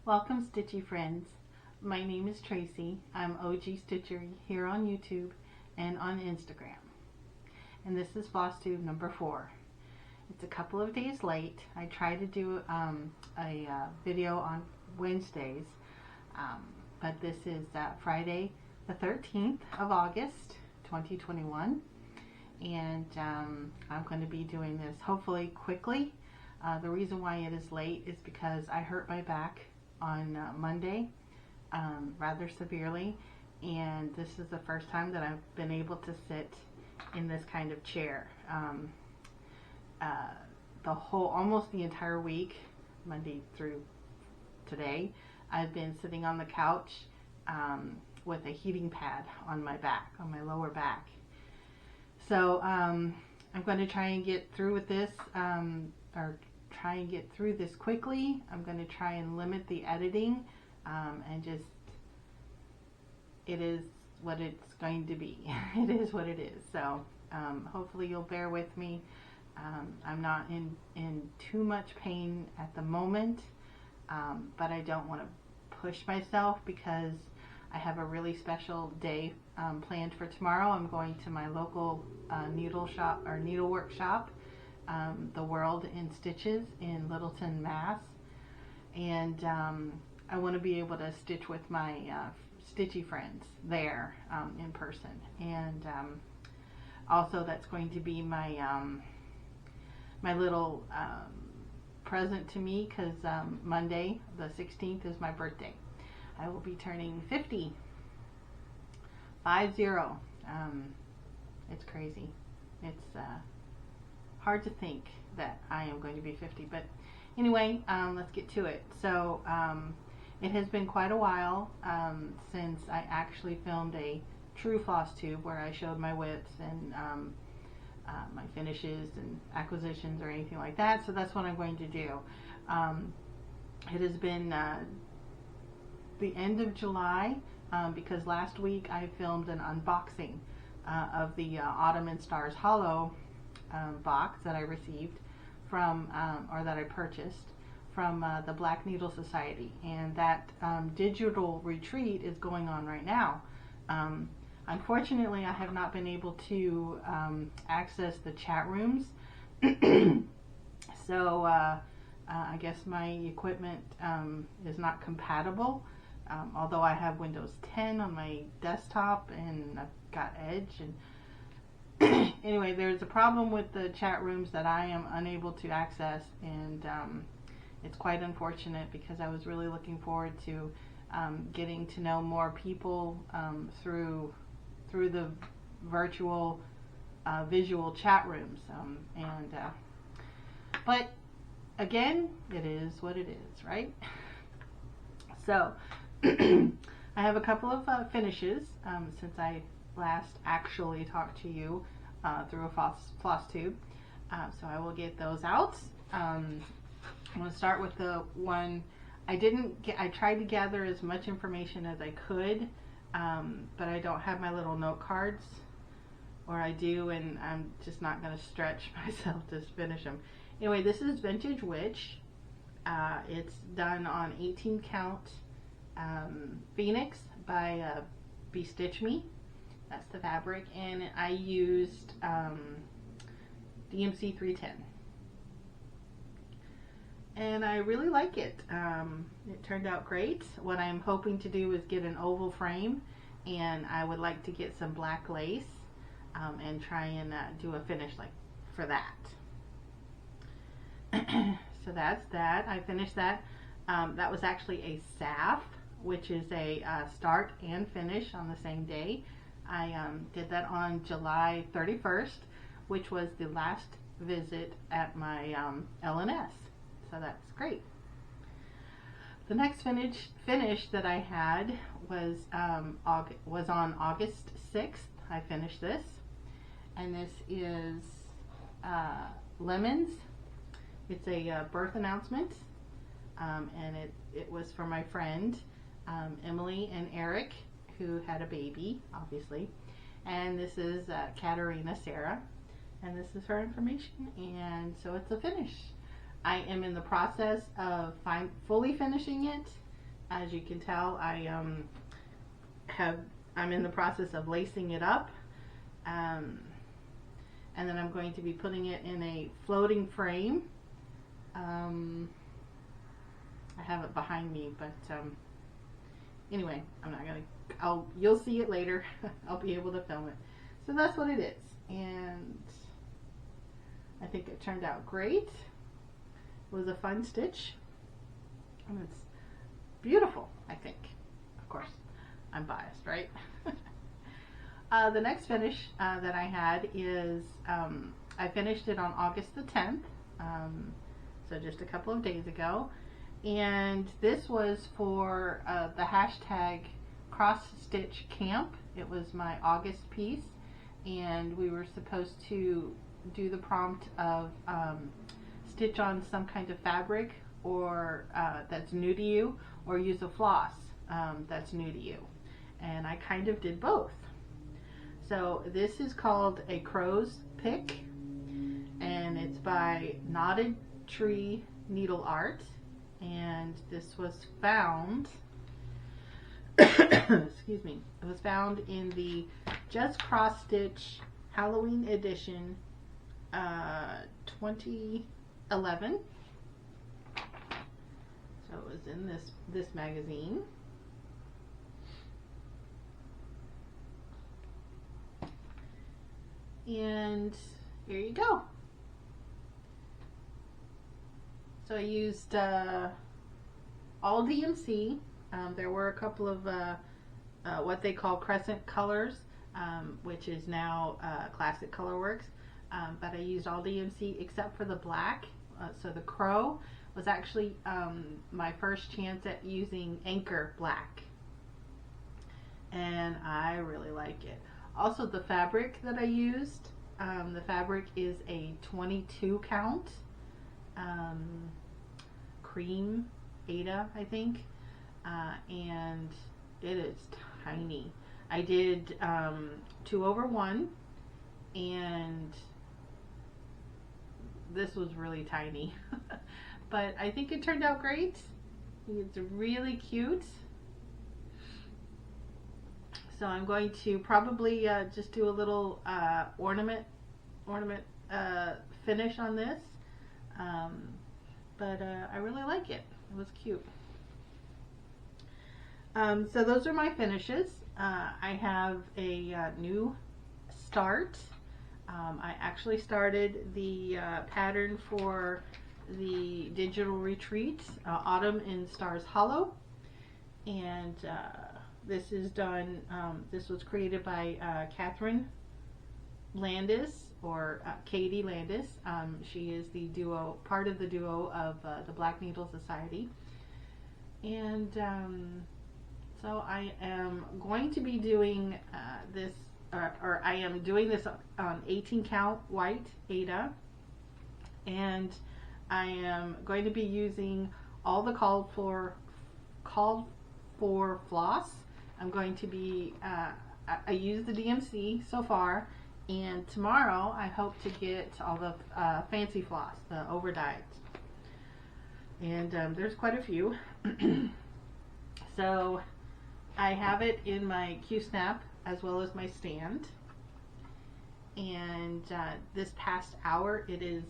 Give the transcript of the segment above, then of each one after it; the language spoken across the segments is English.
Welcome, Stitchy friends. My name is Tracy. I'm OG Stitcher here on YouTube and on Instagram. And this is Flosstube number 4. It's a couple of days late. I try to do a video on Wednesdays, but this is Friday the 13th of August 2021, and I'm going to be doing this hopefully quickly. The reason why it is late is because I hurt my back on Monday rather severely, and this is the first time that I've been able to sit in this kind of chair. Almost the entire week, Monday through today, I've been sitting on the couch with a heating pad on my back, on my lower back. So I'm going to try and get through with this, or try and get through this quickly. I'm going to try and limit the editing, and just, it is what it's going to be. It is what it is. So hopefully you'll bear with me. I'm not in too much pain at the moment, but I don't want to push myself because I have a really special day planned for tomorrow. I'm going to my local needlework shop, The World in Stitches in Littleton, Mass. And I want to be able to stitch with my stitchy friends there in person. And also that's going to be my my little present to me, because Monday the 16th is my birthday. I will be turning 50. 50. It's crazy. It's hard to think that I am going to be 50, but anyway, let's get to it. So it has been quite a while since I actually filmed a true Flosstube where I showed my whips and my finishes and acquisitions or anything like that. So that's what I'm going to do. It has been the end of July, because last week I filmed an unboxing of the Autumn and Stars Hollow box that I received from, or that I purchased from the Black Needle Society, and that digital retreat is going on right now. Unfortunately, I have not been able to access the chat rooms, so I guess my equipment is not compatible. Although I have Windows 10 on my desktop and I've got Edge, and anyway, there's a problem with the chat rooms that I am unable to access, and it's quite unfortunate because I was really looking forward to getting to know more people through the virtual visual chat rooms, but again, it is what it is, right? So I have a couple of finishes since I last actually talked to you through a Flosstube, so I will get those out. I'm going to start with the one I tried to gather as much information as I could, but I don't have my little note cards, or I do, and I'm just not going to stretch myself to finish them. Anyway, this is Vintage Witch. It's done on 18 count Phoenix by Stitch Me. That's the fabric, and I used DMC 310, and I really like it. It turned out great. What I'm hoping to do is get an oval frame, and I would like to get some black lace and try and do a finish like for that. So that's that. I finished that. That was actually a SAF, which is a start and finish on the same day. I did that on July 31st, which was the last visit at my LNS. So that's great. The next finish that I had was on August 6th. I finished this, and this is Lemons. It's a birth announcement, and it was for my friend Emily and Eric, who had a baby, obviously. And this is Katerina Sara, and this is her information, and so it's a finish. I am in the process of fully finishing it, As you can tell, I'm in the process of lacing it up, and then I'm going to be putting it in a floating frame. I have it behind me, but anyway, I'm not gonna. You'll see it later. I'll be able to film it. So that's what it is, and I think it turned out great. It was a fun stitch, and it's beautiful, I think. Of course, I'm biased, right? The next finish that I had is, I finished it on August the 10th, so just a couple of days ago, and this was for the hashtag cross stitch camp. It was my August piece, and we were supposed to do the prompt of stitch on some kind of fabric or that's new to you, or use a floss that's new to you, and I kind of did both. So this is called a crow's pick, and it's by Knotted Tree Needle Art, and this was found excuse me, it was found in the Just Cross Stitch Halloween edition 2011. So it was in this magazine. And here you go. So I used all DMC. There were a couple of what they call crescent colors, which is now Classic Colorworks, but I used all DMC except for the black. So the crow was actually my first chance at using Anchor black, and I really like it. Also, the fabric that I used, the fabric is a 22 count cream Ada, I think, and it is tiny. I did 2/1, and this was really tiny, but I think it turned out great. It's really cute. So I'm going to probably just do a little ornament finish on this, but I really like it. It was cute. So those are my finishes. I have a new start. I actually started the pattern for the digital retreat, Autumn in Stars Hollow, and this is done. This was created by Catherine Landis, or Katie Landis. She is the part of the duo of the Black Needle Society, and so I am going to be doing this, or I am doing this on 18 count white Ada, and I am going to be using all the called for floss. I'm going to be, I used the DMC so far, and tomorrow I hope to get all the fancy floss, the overdyed. And there's quite a few. So I have it in my Q-snap as well as my stand. And this past hour, it is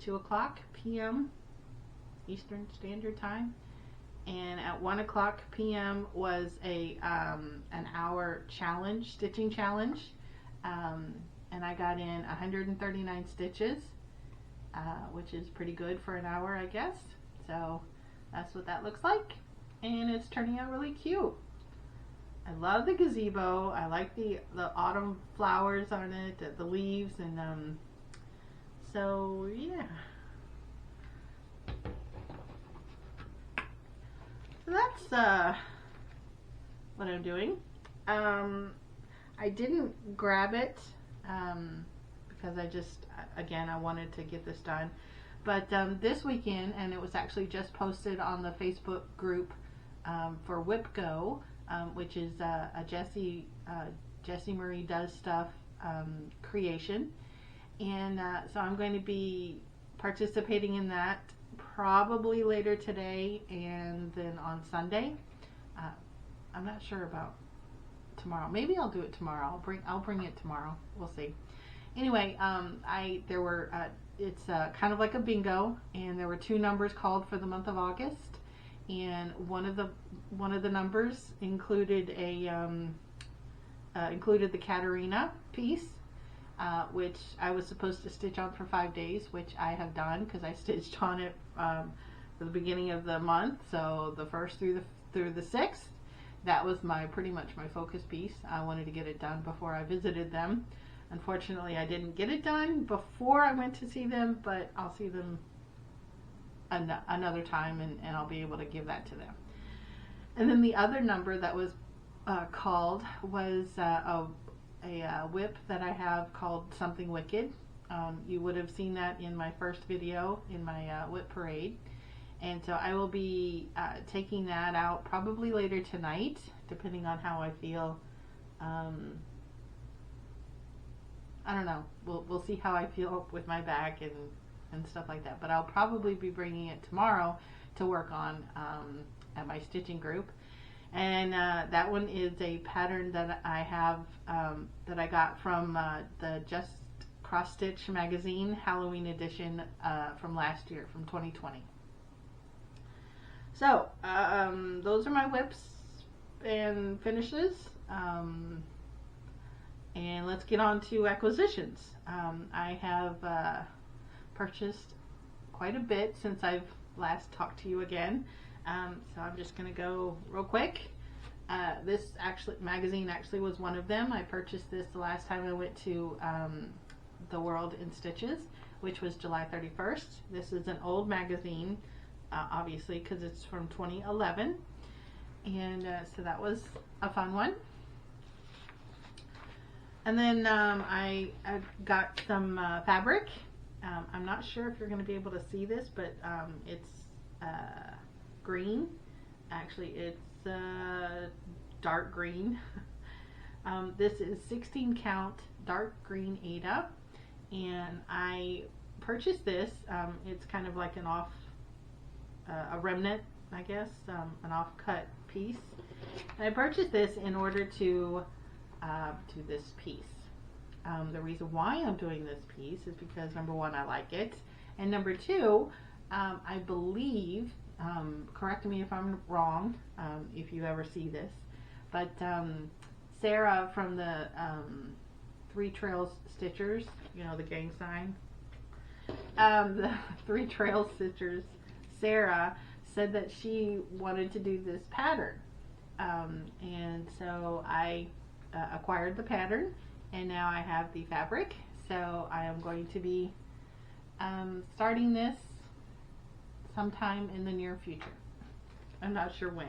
2:00 p.m. Eastern Standard Time. And at 1:00 p.m. was a an hour challenge, stitching challenge, and I got in 139 stitches, which is pretty good for an hour, I guess. So that's what that looks like, and it's turning out really cute. I love the gazebo. I like the autumn flowers on it, the leaves, and so yeah. So that's what I'm doing. I didn't grab it because I wanted to get this done. But this weekend, and it was actually just posted on the Facebook group for WIPGO, which is a Jessie Marie Does Stuff creation. And so I'm going to be participating in that probably later today, and then on Sunday. I'm not sure about tomorrow. Maybe I'll do it tomorrow. I'll bring it tomorrow. We'll see. Anyway, it's kind of like a bingo, and there were 2 numbers called for the month of August, and one of the numbers included included the Katerina piece, which I was supposed to stitch on for 5 days, which I have done because I stitched on it for the beginning of the month, so the 1st through the 6th. That was pretty much my focus piece. I wanted to get it done before I visited them. Unfortunately, I didn't get it done before I went to see them, but I'll see them another time, and I'll be able to give that to them. And then the other number that was called was a whip that I have called Something Wicked. You would have seen that in my first video in my whip parade. And so I will be taking that out probably later tonight, depending on how I feel. I don't know. We'll see how I feel with my back and stuff like that. But I'll probably be bringing it tomorrow to work on at my stitching group. And that one is a pattern that I have that I got from the Just Cross Stitch magazine Halloween edition from last year, from 2020. So those are my whips and finishes. And let's get on to acquisitions. I have purchased quite a bit since I've last talked to you again. So I'm just going to go real quick. This magazine actually was one of them. I purchased this the last time I went to the World in Stitches, which was July 31st. This is an old magazine, obviously, because it's from 2011. And so that was a fun one. And then I got some fabric. I'm not sure if you're going to be able to see this, but it's green. Actually, it's dark green. This is 16 count dark green Ada, and I purchased this. It's kind of like a remnant, I guess, an off-cut piece. And I purchased this in order to do this piece. The reason why I'm doing this piece is because, number one, I like it, and number two, I believe, correct me if I'm wrong, if you ever see this, but Sara from the ThreeTrailsStitchers, you know, the gang sign, the ThreeTrailsStitchers, Sara said that she wanted to do this pattern, and so I acquired the pattern, and now I have the fabric. So I am going to be starting this sometime in the near future. I'm not sure when.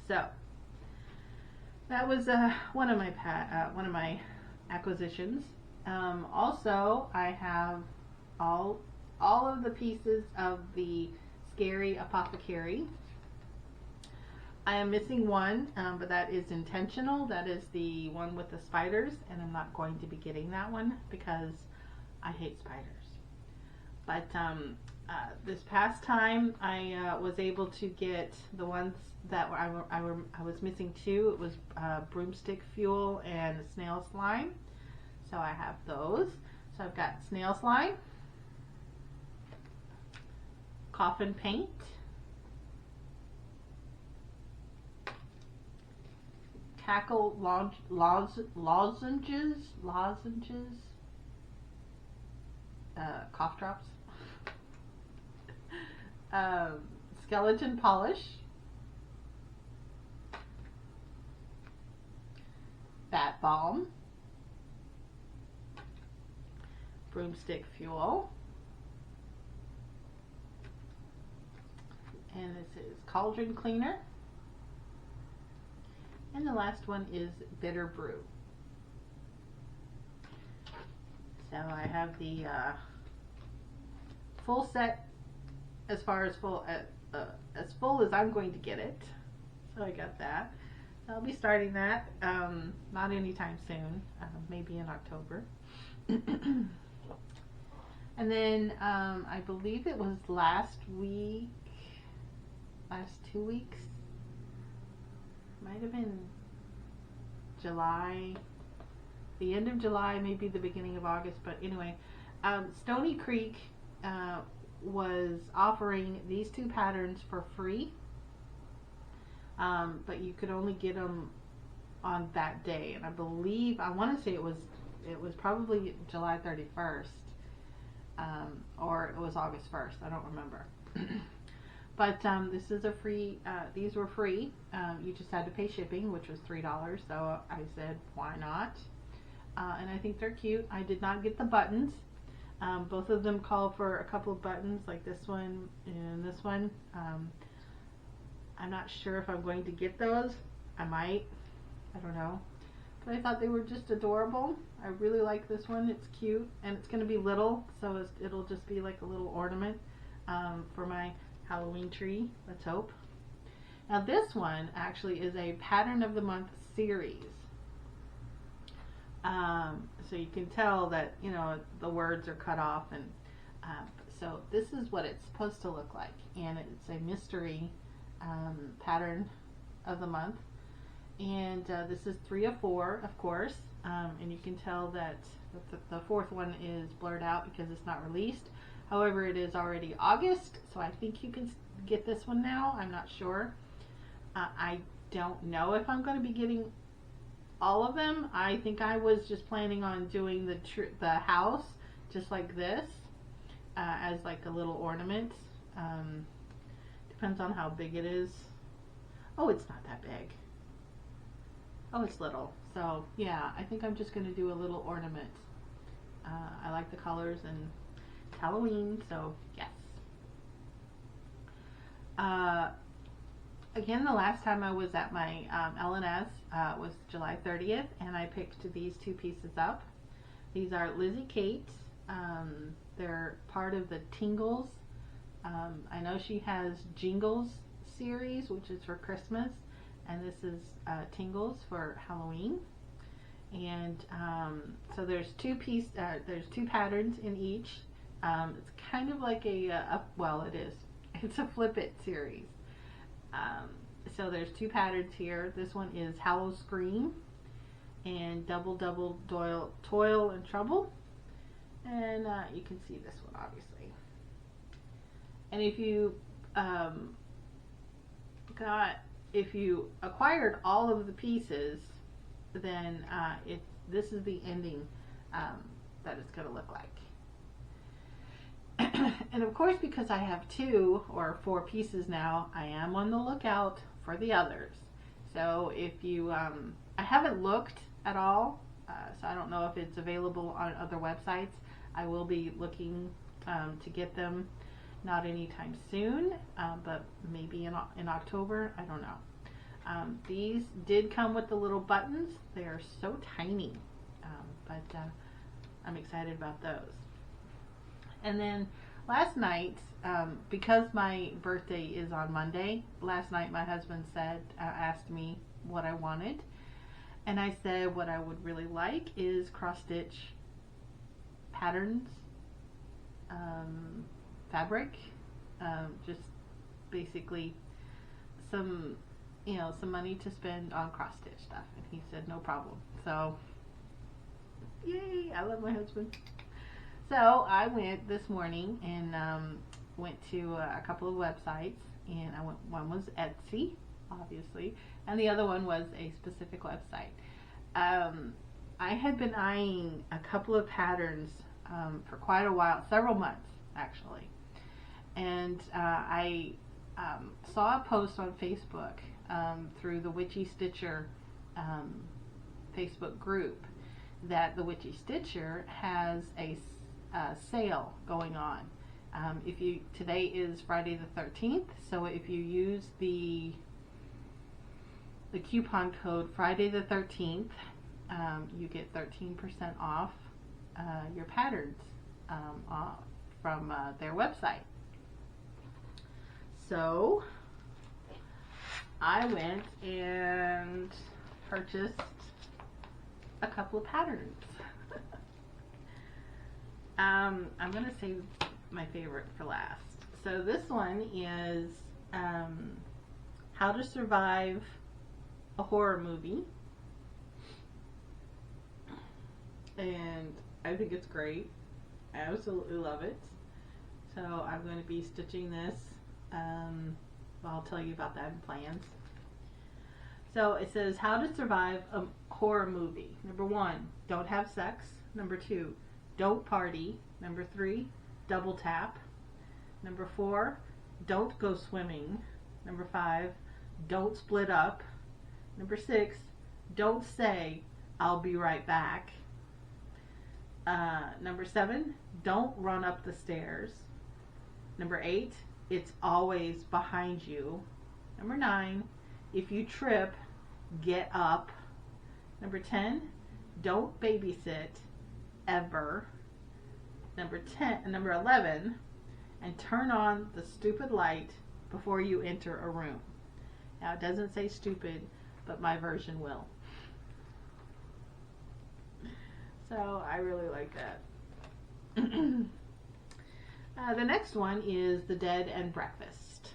So that was one of my acquisitions. Also, I have all of the pieces of the Scary Apothecary. I am missing one, but that is intentional. That is the one with the spiders, and I'm not going to be getting that one because I hate spiders. But this past time, I was able to get the ones that I was missing two. It was broomstick fuel and snail slime. So I have those. So I've got snail slime, coffin paint, tackle lozenges, cough drops, skeleton polish, bat balm, broomstick fuel, and this is cauldron cleaner. And the last one is bitter brew. So I have the full set, as full as I'm going to get it. So I got that. I'll be starting that not anytime soon, maybe in October. And then I believe it was last 2 weeks, might have been July, the end of July, maybe the beginning of August, but anyway, Stoney Creek was offering these 2 patterns for free, but you could only get them on that day, and I want to say it was probably July 31st, or it was August 1st, I don't remember. But this is a free, these were free. You just had to pay shipping, which was $3, so I said, why not? And I think they're cute. I did not get the buttons. Both of them call for a couple of buttons, like this one and this one. I'm not sure if I'm going to get those. I might. I don't know. But I thought they were just adorable. I really like this one. It's cute, and it's going to be little, so it'll just be like a little ornament for my Halloween tree. Let's hope. Now this one actually is a Pattern of the Month series. So you can tell that, you know, the words are cut off, and so this is what it's supposed to look like, and it's a mystery pattern of the month, and this is 3 of 4, of course, and you can tell that the 4th one is blurred out because it's not released. However, it is already August, so I think you can get this one now. I'm not sure. I don't know if I'm going to be getting all of them. I think I was just planning on doing the house just like this, as like a little ornament. Depends on how big it is. Oh, it's not that big. Oh, it's little. So yeah, I think I'm just going to do a little ornament. I like the colors, and it's Halloween, so yes. Again, the last time I was at my L&S was July 30th, and I picked these 2 pieces up. These are Lizzie Kate. They're part of the Tingles. I know she has Jingles series, which is for Christmas, and this is Tingles for Halloween. And so there's 2 patterns in each. It's kind of like well, it is. It's a Flip It series. So there's 2 patterns here. This one is Hallow Scream and Double Toil and Trouble, and you can see this one obviously. And if you acquired all of the pieces, then this is the ending that it's going to look like. And of course, because I have 2 or 4 pieces now, I am on the lookout for the others. So if you, I haven't looked at all, so I don't know if it's available on other websites. I will be looking to get them, not anytime soon, but maybe in October. I don't know. These did come with the little buttons. They are so tiny, but I'm excited about those. And then last night, because my birthday is on Monday, last night my husband asked me what I wanted, and I said what I would really like is cross stitch patterns, fabric, just basically some money to spend on cross stitch stuff. And he said no problem. So yay, I love my husband. So I went this morning and went to a couple of websites, and one was Etsy, obviously, and the other one was a specific website. I had been eyeing a couple of patterns for quite a while, several months actually, and I saw a post on Facebook through the Witchy Stitcher Facebook group that the Witchy Stitcher has a sale going on. Today is Friday the 13th, so if you use the coupon code Friday the 13th, you get 13% off your patterns from their website. So I went and purchased a couple of patterns. I'm going to save my favorite for last. So this one is How to Survive a Horror Movie. And I think it's great. I absolutely love it. So I'm going to be stitching this. I'll tell you about that in plans. So it says how to survive a horror movie. Number 1, don't have sex. Number 2, don't party. Number 3, double tap. Number 4, don't go swimming. Number 5, don't split up. Number 6, don't say, I'll be right back. Number 7, don't run up the stairs. Number 8, it's always behind you. Number 9, if you trip, get up. Number 10, don't babysit ever. Number 11, and turn on the stupid light before you enter a room. Now it doesn't say stupid, but my version will. So I really like that. The next one is The Dead and Breakfast.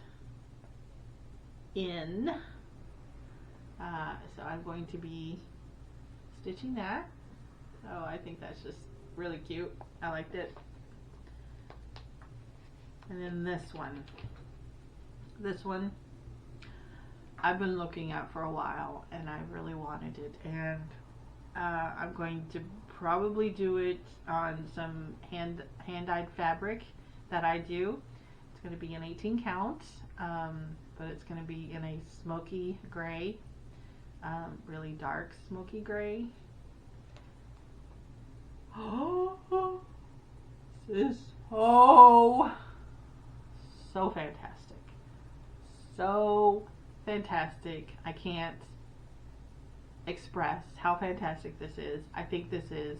In. So I'm going to be stitching that. So I think that's just really cute. I liked it. And then this one. This one I've been looking at for a while and I really wanted it. And I'm going to probably do it on some hand-dyed fabric that I do. It's going to be an 18 count, but it's going to be in a smoky gray, really dark smoky gray. Oh, this is so fantastic. So fantastic. I can't express how fantastic this is. I think this is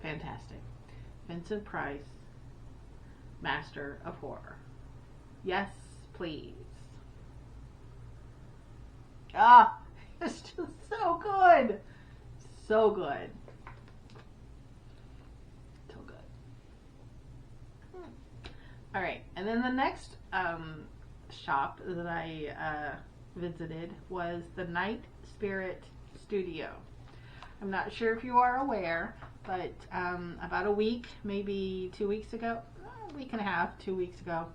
fantastic. Vincent Price, Master of Horror. Yes, please. Ah, it's just so good. So good. So good. All right, and then the next shop that I visited was the Night Spirit Studio. I'm not sure if you are aware, but about a week, maybe 2 weeks ago, a week and a half, 2 weeks ago,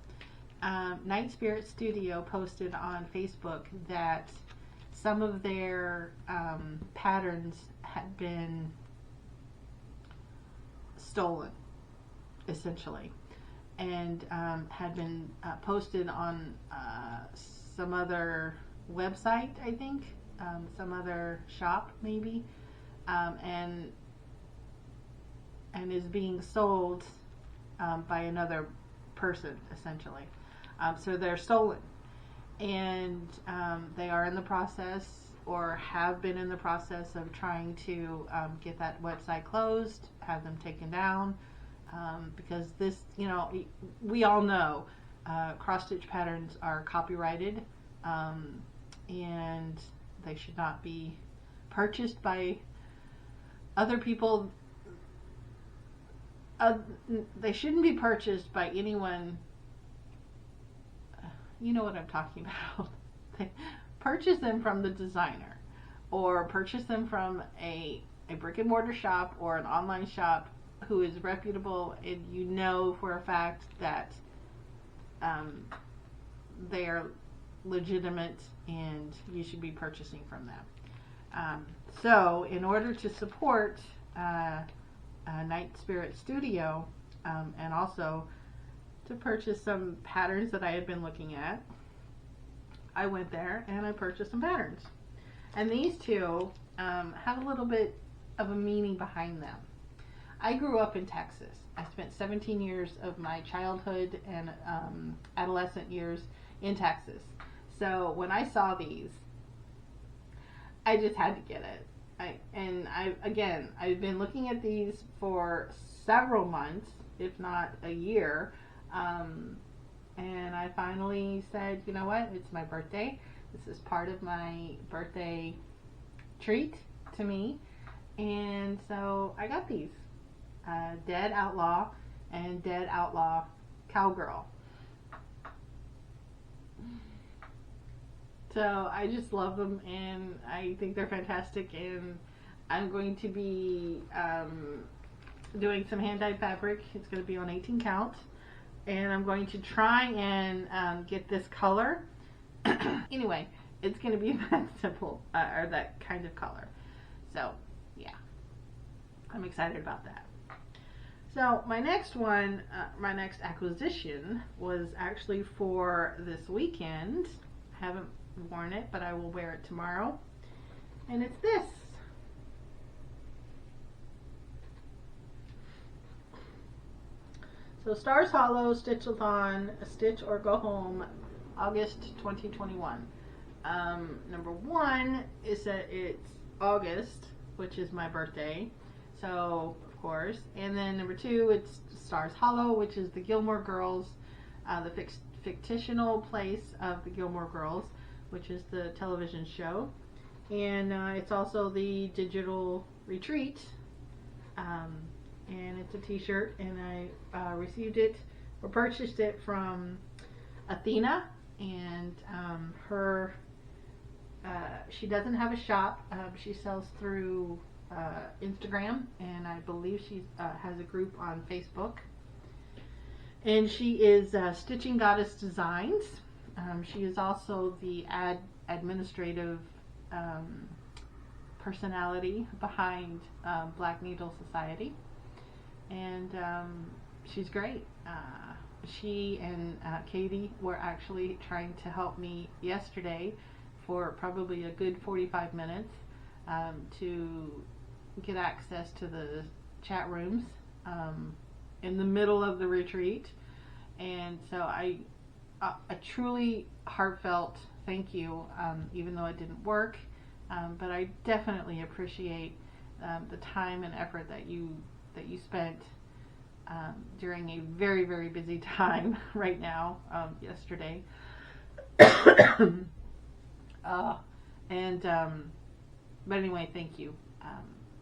Night Spirit Studio posted on Facebook that some of their patterns had been stolen, essentially, and had been posted on some other website, I think, some other shop maybe, and is being sold by another person, essentially. So they're stolen, and they are in the process, or have been in the process, of trying to get that website closed, have them taken down, because this, you know, we all know cross stitch patterns are copyrighted, and they should not be purchased by other people. They shouldn't be purchased by anyone. You know what I'm talking about. Purchase them from the designer, or purchase them from a brick and mortar shop or an online shop who is reputable, and you know for a fact that they are legitimate and you should be purchasing from them. So in order to support Night Spirit Studio, and also to purchase some patterns that I had been looking at, I went there and I purchased some patterns. And these two have a little bit of a meaning behind them. I grew up in Texas. I spent 17 years of my childhood and adolescent years in Texas. So when I saw these, I just had to get it. I've been looking at these for several months, if not a year, and I finally said, you know what, it's my birthday. This is part of my birthday treat to me, and so I got these. Dead Outlaw and Dead Outlaw Cowgirl. So I just love them, and I think they're fantastic, and I'm going to be doing some hand-dyed fabric. It's going to be on 18 count, and I'm going to try and get this color. Anyway, it's going to be that simple, or that kind of color. So yeah, I'm excited about that. So my next one, my next acquisition was actually for this weekend. I haven't worn it, but I will wear it tomorrow, and it's this. So Stars Hollow Stitch-a-thon, Stitch or Go Home, August 2021. Number one is that it's August, which is my birthday, so of course. And then number two, it's Stars Hollow, which is the Gilmore Girls, the fictional place of the Gilmore Girls, which is the television show. And it's also the digital retreat. And it's a t-shirt, and I received it or purchased it from Athena, and she doesn't have a shop. She sells through Instagram, and I believe she has a group on Facebook. And she is Stitching Goddess Designs. She is also the administrative personality behind Black Needle Society. And she's great. She and Katie were actually trying to help me yesterday for probably a good 45 minutes to get access to the chat rooms in the middle of the retreat. And so a truly heartfelt thank you, even though it didn't work, but I definitely appreciate the time and effort that you spent during a very, very busy time right now, yesterday. But anyway, thank you.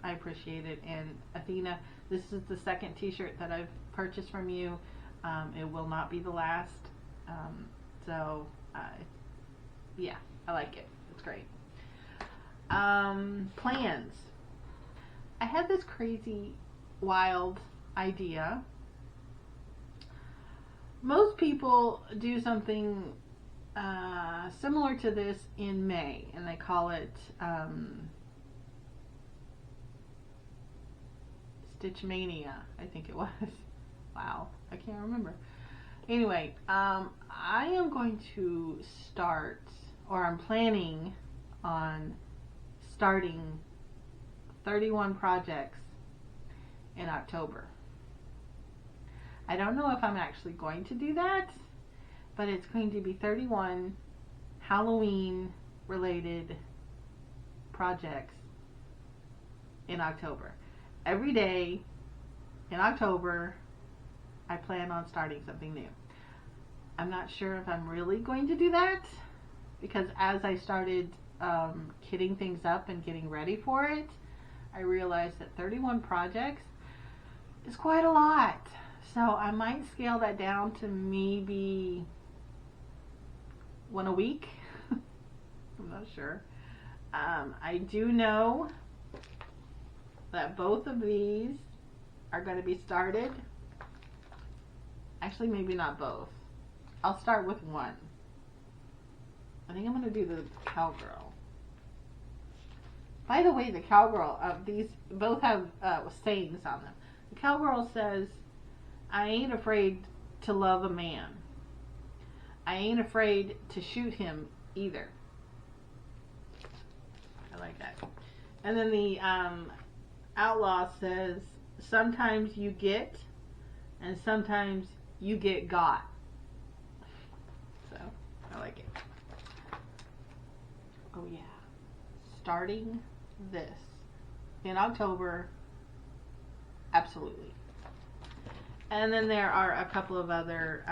I appreciate it. And Athena, this is the second t-shirt that I've purchased from you. It will not be the last. Yeah, I like it. It's great. Plans. I had this crazy, wild idea. Most people do something similar to this in May, and they call it Stitch Mania, I think it was. Wow, I can't remember. Anyway, I am going to start, or I'm planning on starting 31 projects in October. I don't know if I'm actually going to do that, but it's going to be 31 Halloween related projects in October. Every day in October, I plan on starting something new. I'm not sure if I'm really going to do that, because as I started kitting things up and getting ready for it, I realized that 31 projects is quite a lot. So I might scale that down to maybe one a week. I'm not sure. I do know that both of these are going to be started. Actually, maybe not both. I'll start with one. I think I'm going to do the cowgirl. By the way, the cowgirl, these both have sayings on them. The cowgirl says, I ain't afraid to love a man. I ain't afraid to shoot him either. I like that. And then the outlaw says, sometimes you get, and sometimes you get got. So, I like it. Oh yeah. Starting this in October, absolutely. And then there are a couple of other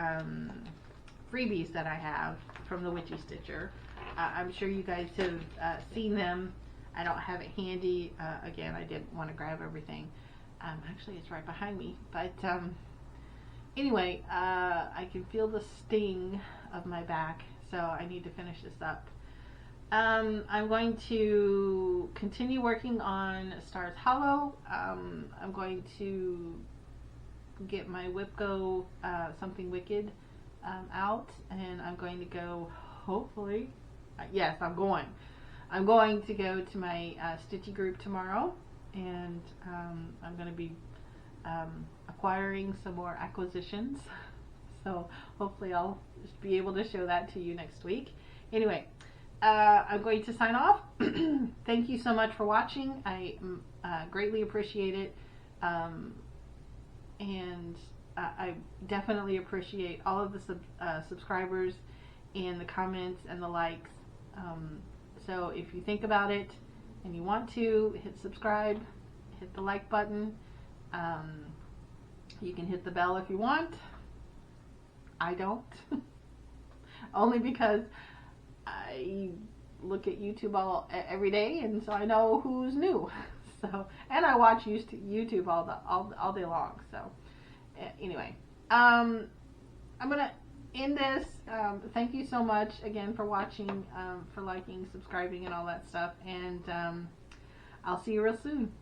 freebies that I have from the Witchy Stitcher. I'm sure you guys have seen them. I don't have it handy. Again, I didn't want to grab everything. Actually, it's right behind me. But anyway, I can feel the sting of my back, so I need to finish this up. I'm going to continue working on Stars Hollow. I'm going to get my WIPGO Something Wicked out, and I'm going to go, hopefully, yes, I'm going to go to my Stitchy group tomorrow, and I'm going to be acquiring some more acquisitions, so hopefully I'll just be able to show that to you next week. Anyway, I'm going to sign off. Thank you so much for watching. I greatly appreciate it, and I definitely appreciate all of the subscribers and the comments and the likes. So if you think about it and you want to, hit subscribe, hit the like button. You can hit the bell if you want. I don't. Only because I look at YouTube every day, and so I know who's new. So, and I watch YouTube all day long. So anyway, I'm gonna end this. Thank you so much again for watching, for liking, subscribing, and all that stuff. And I'll see you real soon.